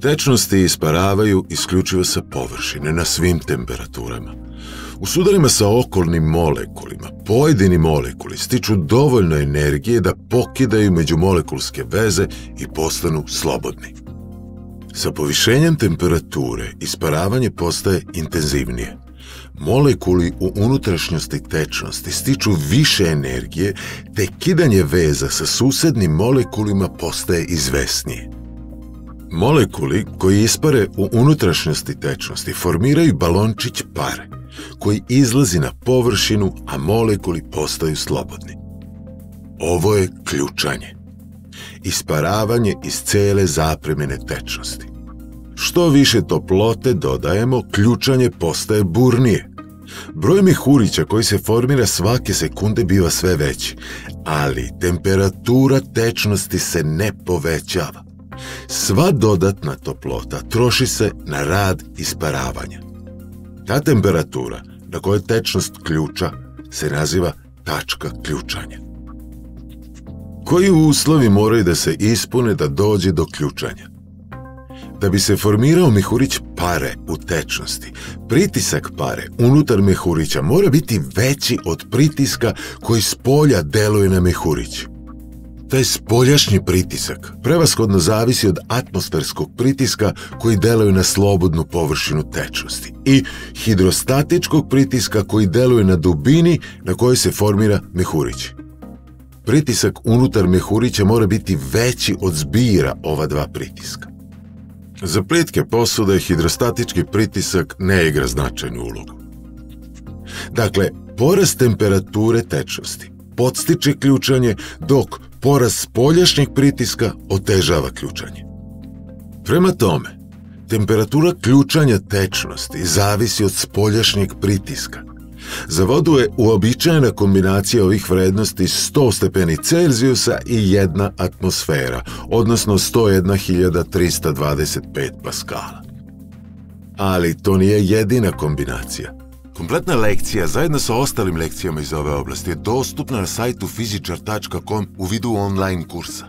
Tečnosti isparavaju isključivo sa površine na svim temperaturama. U sudarima sa okolnim molekulima, pojedini molekuli stiču dovoljno energije da pokidaju međumolekulske veze i postanu slobodni. Sa povišenjem temperature isparavanje postaje intenzivnije. Molekuli u unutrašnjosti tečnosti stiču više energije, te kidanje veza sa susednim molekulima postaje izvesnije. Molekuli koji ispare u unutrašnjosti tečnosti formiraju balončić pare, koji izlazi na površinu, a molekuli postaju slobodni. Ovo je ključanje. Isparavanje iz cele zapremine tečnosti. Što više toplote dodajemo, ključanje postaje burnije. Broj mehurića koji se formira svake sekunde biva sve veći, ali temperatura tečnosti se ne povećava. Sva dodatna toplota troši se na rad isparavanja. Ta temperatura na kojoj tečnost ključa se naziva tačka ključanja. Koji uslovi moraju da se ispune da dođe do ključanja? Da bi se formirao mehurić pare u tečnosti, pritisak pare unutar mehurića mora biti veći od pritiska koji spolja deluje na mehurić. Taj spoljašnji pritisak prevashodno zavisi od atmosferskog pritiska koji deluje na slobodnu površinu tečnosti i hidrostatičkog pritiska koji deluje na dubini na kojoj se formira mehurić. Pritisak unutar mehurića mora biti veći od zbira ova dva pritiska. Za plitke posude hidrostatički pritisak ne igra značajnu ulogu. Dakle, porast temperature tečnosti podstiče ključanje, dok porast spoljašnjeg pritiska otežava ključanje. Prema tome, temperatura ključanja tečnosti zavisi od spoljašnjeg pritiska. Za vodu je uobičajena kombinacija ovih vrednosti 100 stepeni Celzijusa i 1 atmosfera, odnosno 101.325 paskala. Ali to nije jedina kombinacija. Kompletna lekcija zajedno sa ostalim lekcijama iz ove oblasti je dostupna na sajtu fizičar.com u vidu online kursa.